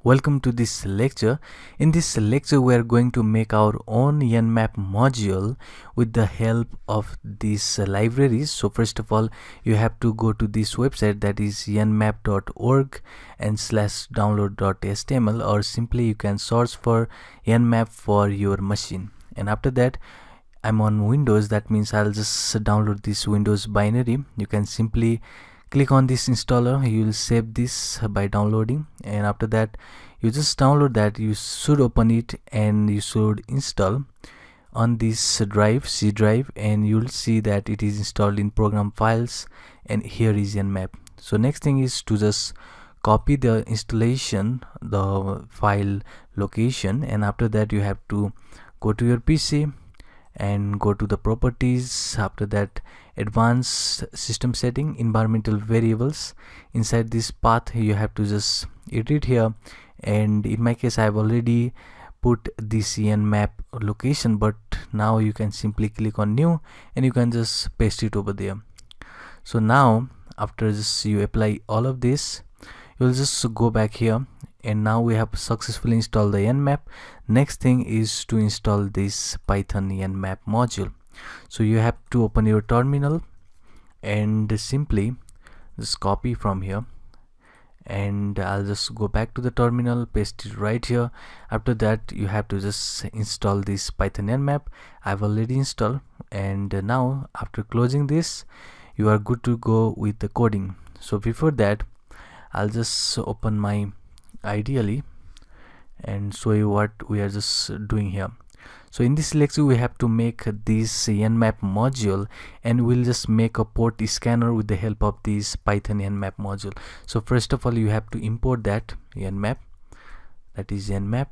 Welcome to this lecture. In this lecture, we are going to make our own Nmap module with the help of these libraries. So first of all, you have to go to this website, that is nmap.org and /download.html, or simply you can search for Nmap for your machine. And after that, I'm on Windows, that means I'll just download this Windows binary. You can simply click on this installer. You will save this by downloading, and after that you just download that. You should open it and you should install on this drive, C drive, and you'll see that it is installed in program files, and here is Nmap. So next thing is to just copy the installation, the file location, and after that you have to go to your PC and go to the properties. After that, advanced system setting, environmental variables. Inside this path you have to just edit here, and in my case I have already put this Nmap location, but now you can simply click on new and you can just paste it over there. So now after just you apply all of this, you'll just go back here, and now we have successfully installed the Nmap. Next thing is to install this Python Nmap module. So you have to open your terminal and simply just copy from here, and I'll just go back to the terminal, paste it right here. After that you have to just install this Python Nmap. I've already installed, and now after closing this, you are good to go with the coding. So before that, I'll just open my IDE and show you what we are just doing here. So in this lecture we have to make this Nmap module, and we'll just make a port scanner with the help of this Python Nmap module. So first of all, you have to import that Nmap, that is Nmap,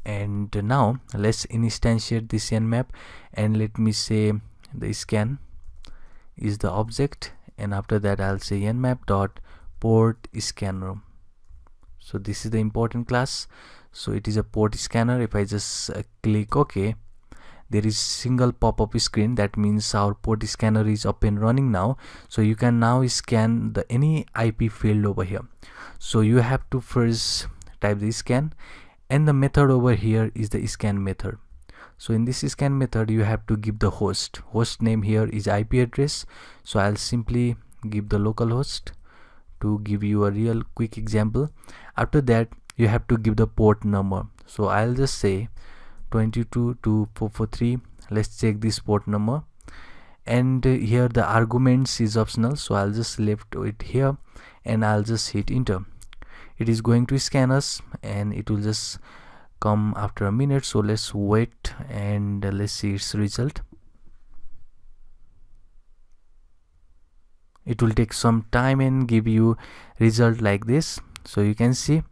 and now let's instantiate this Nmap, and let me say the scan is the object, and after that I'll say Nmap dot port scanner. So this is the important class. So it is a port scanner. If I just click OK, there is single pop-up screen. That means our port scanner is up and running now. So you can now scan the any IP field over here. So you have to first type the scan, and the method over here is the scan method. So in this scan method you have to give the host name. Here is IP address, so I'll simply give the localhost to give you a real quick example. After that you have to give the port number, so I'll just say 222443. let's check this port number, and here the arguments is optional, so I'll just left it here and I'll just hit enter. It is going to scan us and it will just come after a minute, so let's wait and let's see its result. It will take some time and give you result like this. So you can see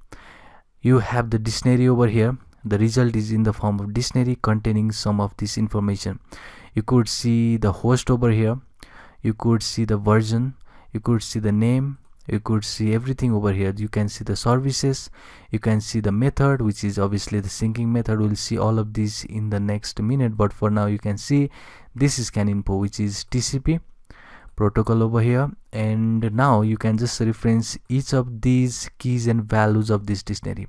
you have the dictionary over here. The result is in the form of dictionary containing some of this information. You could see the host over here, you could see the version, you could see the name, you could see everything over here. You can see the services, you can see the method, which is obviously the syncing method. We'll see all of these in the next minute, but for now you can see this is scan info, which is TCP protocol over here, and now you can just reference each of these keys and values of this dictionary.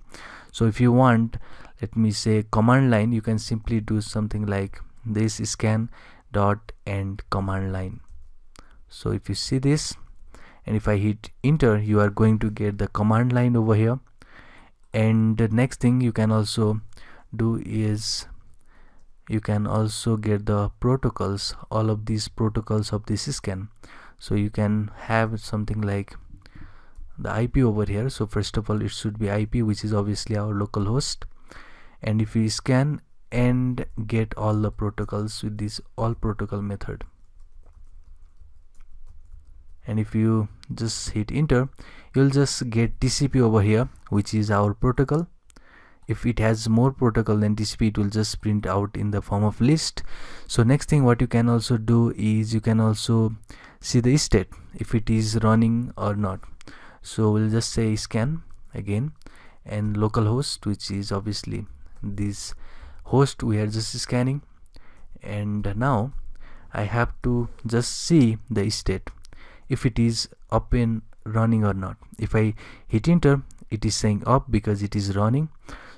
So if you want, let me say command line, you can simply do something like this scan dot end command line. So if you see this, and if I hit enter, you are going to get the command line over here. And the next thing you can also do is you can also get the protocols, all of these protocols of this scan. So you can have something like the IP over here. So first of all, it should be IP, which is obviously our local host, and if we scan and get all the protocols with this all protocol method, and if you just hit enter, you'll just get TCP over here, which is our protocol. If it has more protocol than TCP, it will just print out in the form of list. So next thing what you can also do is you can also see the state, if it is running or not. So we'll just say scan again, and localhost, which is obviously this host we are just scanning, and now I have to just see the state, if it is up and running or not. If I hit enter, it is saying up because it is running.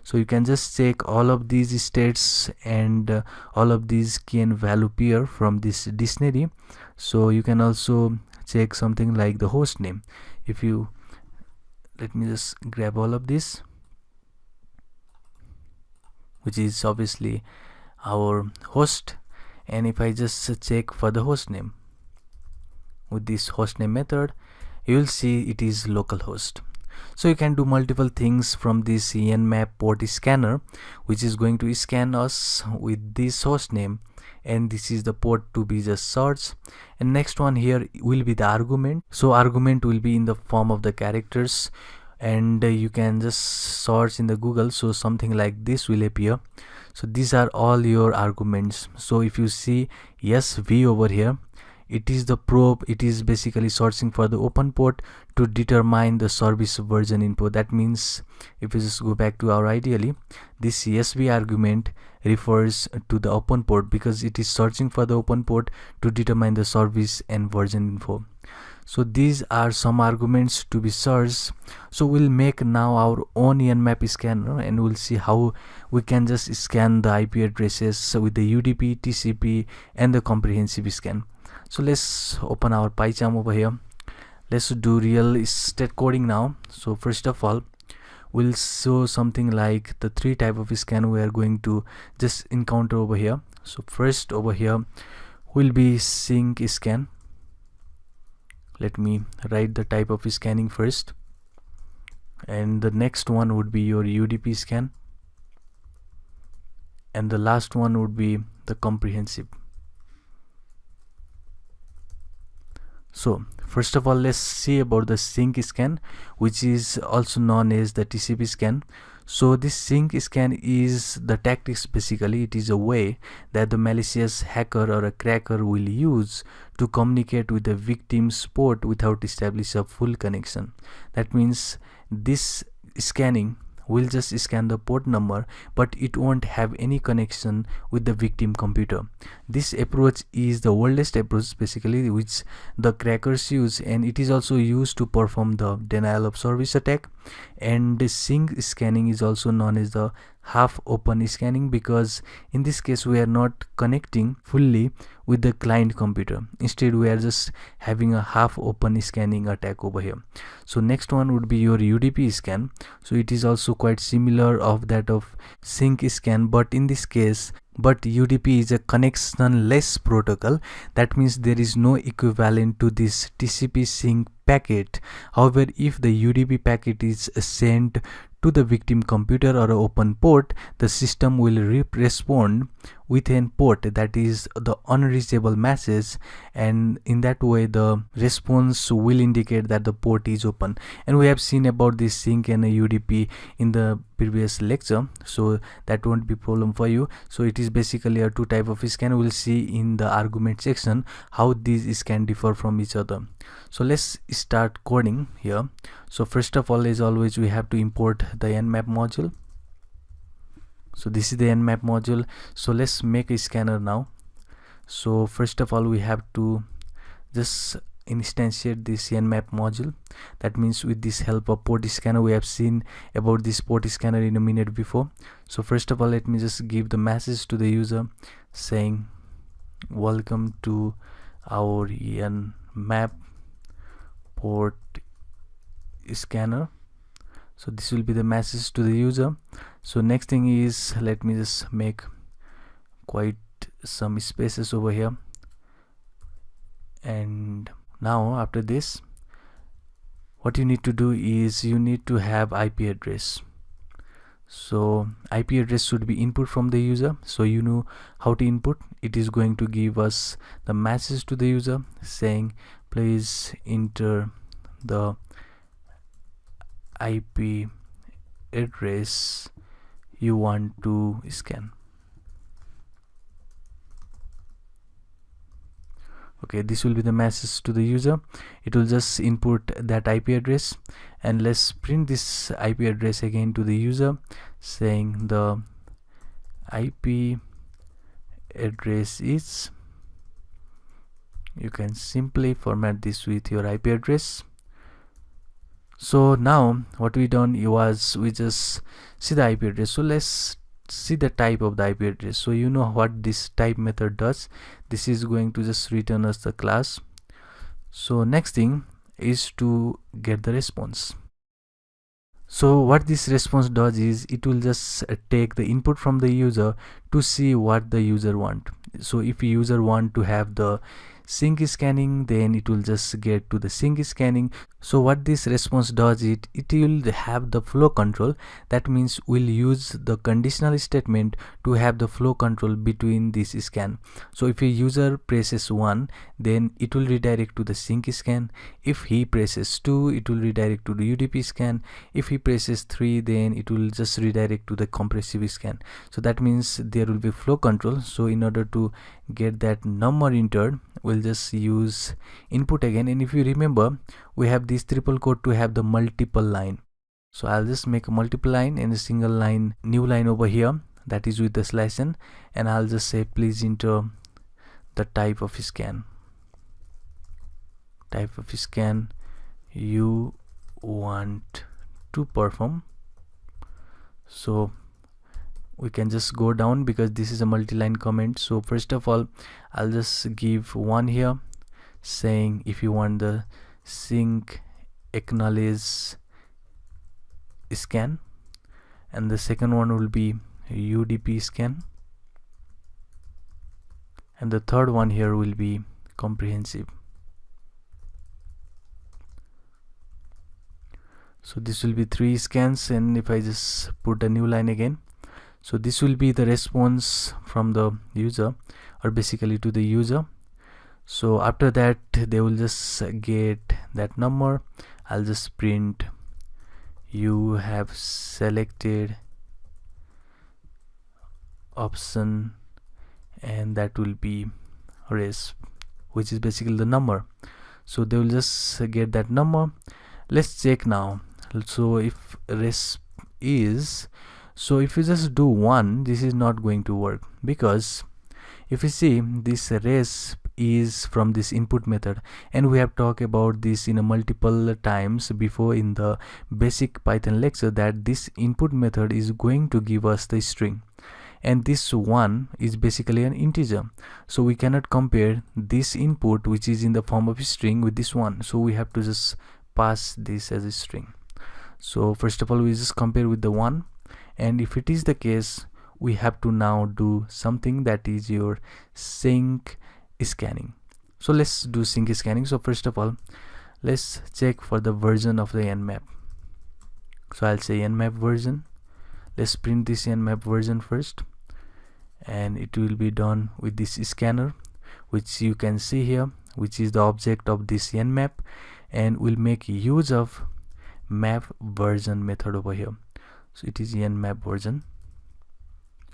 So you can just check all of these states and all of these key and value pair from this dictionary. So you can also check something like the host name. If you let me just grab all of this, which is obviously our host, and if I just check for the host name with this host name method, you will see it is localhost. So you can do multiple things from this Nmap port scanner, which is going to scan us with this host name, and this is the port to be just searched. And next one here will be the argument. So argument will be in the form of the characters, and you can just search in the Google, so something like this will appear. So these are all your arguments. So if you see SV over here, it is the probe. It is basically searching for the open port to determine the service version info. That means if you just go back to our ideally, this SV argument refers to the open port because it is searching for the open port to determine the service and version info. So these are some arguments to be searched. So we'll make now our own Nmap scanner, and we'll see how we can just scan the IP addresses with the UDP, TCP, and the comprehensive scan. So let's open our PyCharm over here. Let's do real estate coding now. So first of all, we'll show something like the 3 type of scan we are going to just encounter over here. So first over here will be sync scan. Let me write the type of scanning first, and the next one would be your UDP scan, and the last one would be the comprehensive. So first of all, let's see about the sync scan, which is also known as the TCP scan. So this sync scan is the tactics. Basically it is a way that the malicious hacker or a cracker will use to communicate with the victim's port without establishing a full connection. That means this scanning will just scan the port number, but it won't have any connection with the victim computer. This approach is the oldest approach basically which the crackers use, and it is also used to perform the denial of service attack. And the sync scanning is also known as the half open scanning, because in this case we are not connecting fully with the client computer. Instead we are just having a half open scanning attack over here. So next one would be your UDP scan. So it is also quite similar of that of sync scan, but in this case UDP is a connectionless protocol. That means there is no equivalent to this TCP sync packet. However, if the UDP packet is sent to the victim computer or an open port, the system will respond with a port that is the unreachable message, and in that way the response will indicate that the port is open. And we have seen about this sync and UDP in the previous lecture, so that won't be problem for you. So it is basically a 2 type of scan. We'll see in the argument section how these can differ from each other. So let's start coding here. So first of all, as always, we have to import the Nmap module. So this is the Nmap module. So let's make a scanner now. So first of all, we have to just instantiate this Nmap module. That means with this help of port scanner, we have seen about this port scanner in a minute before. So first of all, let me just give the message to the user saying welcome to our Nmap port scanner. So this will be the message to the user. So next thing is, let me just make quite some spaces over here. And now after this, what you need to do is you need to have IP address. So IP address should be input from the user. So you know how to input. It is going to give us the message to the user saying please enter the IP address you want to scan. Okay, this will be the message to the user. It will just input that IP address, and let's print this IP address again to the user saying the IP address is, you can simply format this with your IP address. So now what we done was we just see the IP address. So let's see the type of the IP address. So you know what this type method does. This is going to just return us the class. So next thing is to get the response. So what this response does is it will just take the input from the user to see what the user want. So if the user want to have the sync scanning, then it will just get to the sync scanning. So what this response does, it will have the flow control. That means we'll use the conditional statement to have the flow control between this scan. So if a user presses 1, then it will redirect to the sync scan. If he presses 2, it will redirect to the UDP scan. If he presses 3, then it will just redirect to the compressive scan. So that means there will be flow control. So in order to get that number entered, we'll just use input again. And if you remember, we have this triple quote to have the multiple line. So I'll just make a multiple line and a single line, new line over here, that is with the slash n, and I'll just say please enter the type of scan you want to perform. So we can just go down because this is a multi-line comment. So first of all, I'll just give one here saying if you want the sync acknowledge scan, and the second one will be UDP scan, and the third one here will be comprehensive. So this will be 3 scans, and if I just put a new line again, so this will be the response from the user, or basically to the user. So after that they will just get that number. I'll just print you have selected option, and that will be res, which is basically the number. So they will just get that number. Let's check now. So if res is, so if you just do 1, this is not going to work, because if you see this res is from this input method, and we have talked about this in a multiple times before in the basic Python lecture, that this input method is going to give us the string, and this 1 is basically an integer. So we cannot compare this input which is in the form of a string with this one, so we have to just pass this as a string. So first of all, we just compare with the 1, and if it is the case, we have to now do something, that is your sync scanning. So let's do sync scanning. So first of all, let's check for the version of the nmap. So I'll say nmap version. Let's print this nmap version first, and it will be done with this scanner, which you can see here, which is the object of this nmap, and we'll make use of map version method over here. So it is nmap version.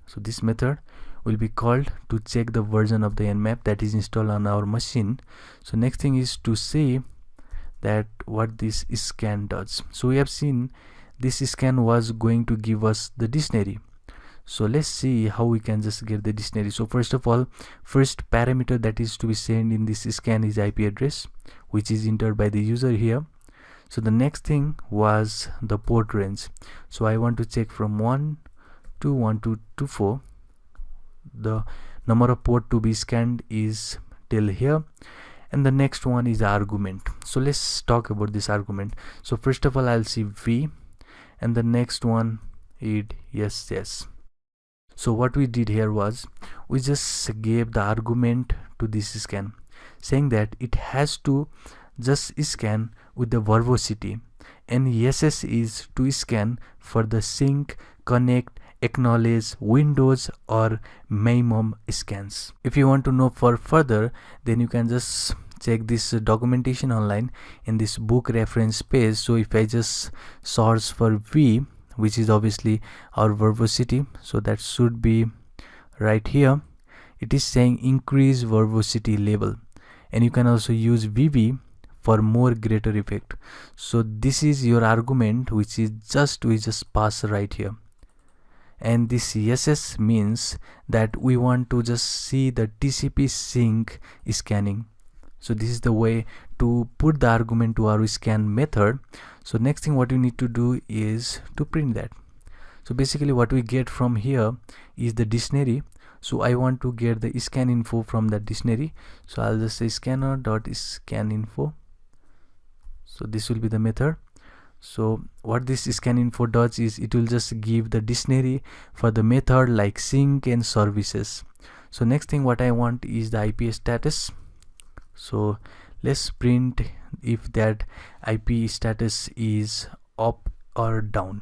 So this method will be called to check the version of the nmap that is installed on our machine. So next thing is to see that what this scan does. So we have seen this scan was going to give us the dictionary. So let's see how we can just get the dictionary. So first of all, first parameter that is to be sent in this scan is IP address, which is entered by the user here. So the next thing was the port range. So I want to check from 1 to 1224. The number of port to be scanned is till here, and the next one is the argument. So let's talk about this argument. So first of all, I'll see v, and the next one is yes. So what we did here was we just gave the argument to this scan, saying that it has to just scan with the verbosity, and SS is to scan for the sync, connect, acknowledge, windows or minimum scans. If you want to know for further, then you can just check this documentation online in this book reference page. So if I just search for V, which is obviously our verbosity, so that should be right here. It is saying increase verbosity level, and you can also use VB for more greater effect. So this is your argument, which is we just pass right here. And this SS means that we want to just see the TCP sync scanning. So this is the way to put the argument to our scan method. So next thing what you need to do is to print that. So basically what we get from here is the dictionary. So I want to get the scan info from that dictionary, so I'll just say scanner dot scan info. So this will be the method. So what this scan info does is it will just give the dictionary for the method like sync and services. So next thing what I want is the IP status. So let's print if that IP status is up or down.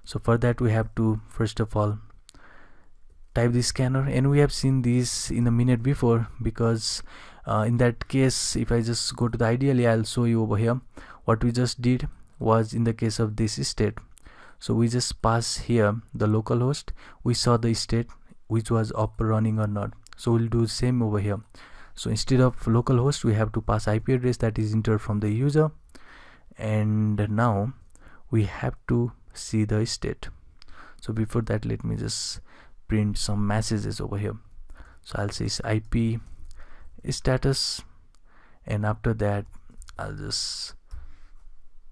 So for that we have to first of all type the scanner, and we have seen this in a minute before, because in that case if I just go to the ideally, I'll show you over here. What we just did was in the case of this state, so we just pass here the localhost. We saw the state which was up, running or not, so we'll do the same over here. So instead of localhost we have to pass IP address that is entered from the user, and now we have to see the state. So before that let me just print some messages over here. So I'll say IP status, and after that I'll just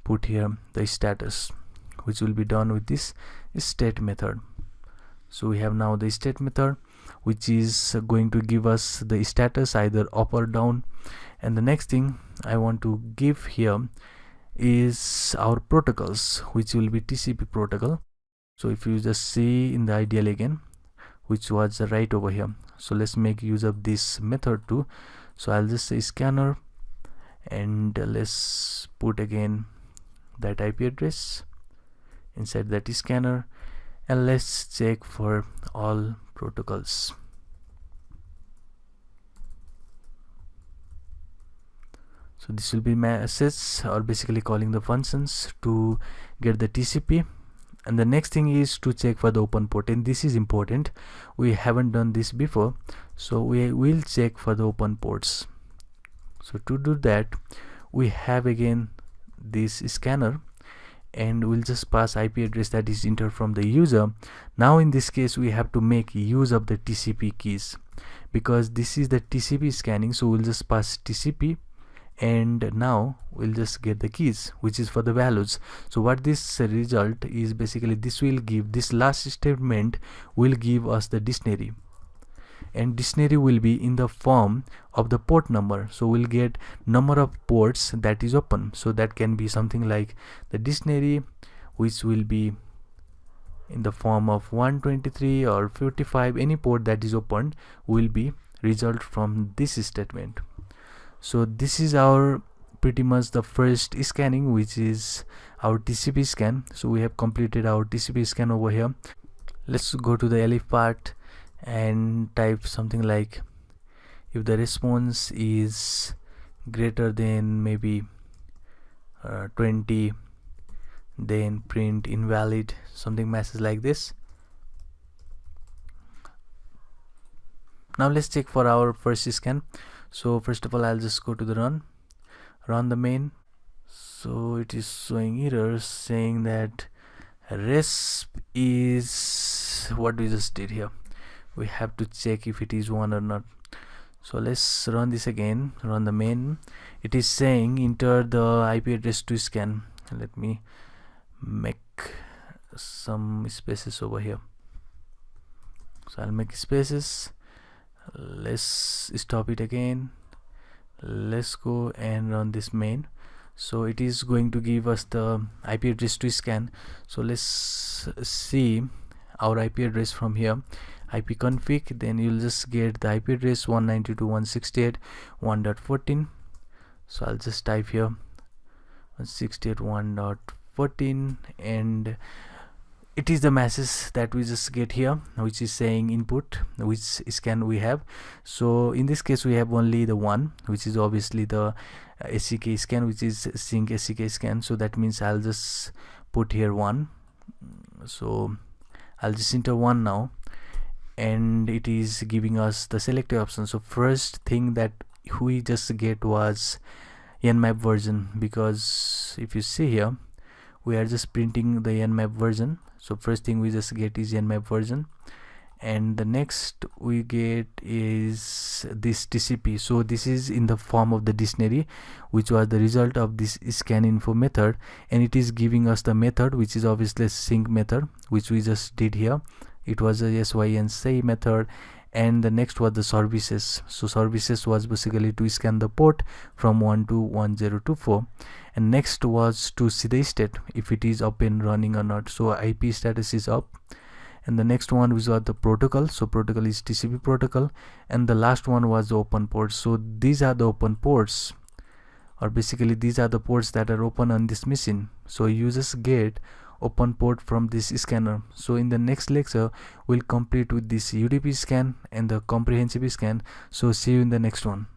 put here the status, which will be done with this state method. So we have now the state method which is going to give us the status either up or down. And the next thing I want to give here is our protocols, which will be TCP protocol. So if you just see in the ideal again, which was right over here, so let's make use of this method too. So I'll just say scanner, and let's put again that IP address inside that scanner, and let's check for all protocols. So this will be message, or basically calling the functions to get the TCP. And the next thing is to check for the open port, and this is important. We haven't done this before, so we will check for the open ports. So to do that we have again this scanner, and we'll just pass IP address that is entered from the user. Now in this case we have to make use of the TCP keys, because this is the TCP scanning. So we'll just pass TCP, and now we'll just get the keys, which is for the values. So what this result is, basically this will give, this last statement will give us the dictionary, and dictionary will be in the form of the port number. So we'll get number of ports that is open. So that can be something like the dictionary, which will be in the form of 123 or 55. Any port that is opened will be result from this statement. So this is our pretty much the first scanning, which is our TCP scan. So we have completed our TCP scan over here. Let's go to the elif part and type something like, if the response is greater than maybe 20, then print invalid, something message like this. Now let's check for our first scan. So first of all I'll just go to the run the main. So it is showing errors saying that resp is what we just did here. We have to check if it is 1 or not. So let's run this again, run the main. It is saying enter the IP address to scan. Let me make some spaces over here. So I'll make spaces. Let's stop it again. Let's go and run this main. So it is going to give us the IP address to scan. So let's see our IP address from here, ipconfig. Then you'll just get the IP address 192.168.1.14. so I'll just type here 168.1.14, and it is the message that we just get here, which is saying input which scan we have. So in this case we have only the one, which is obviously the SCK scan, which is sync SCK scan. So that means I'll just put here 1. So I'll just enter 1 now, and it is giving us the selected option. So first thing that we just get was Nmap version, because if you see here we are just printing the Nmap version. So first thing we just get is Nmap version, And the next we get is this TCP. So this is in the form of the dictionary, which was the result of this scan info method, and it is giving us the method, which is obviously sync method, which we just did here. It was a SYN method. And the next was the services. So services was basically to scan the port from 1 to 1024. And next was to see the state, if it is up and running or not. So IP status is up. And the next one was the protocol. So protocol is TCP protocol. And the last one was the open ports. So these are the open ports, or basically these are the ports that are open on this machine. So users get open port from this scanner. So in the next lecture we'll complete with this UDP scan and the comprehensive scan. So see you in the next one.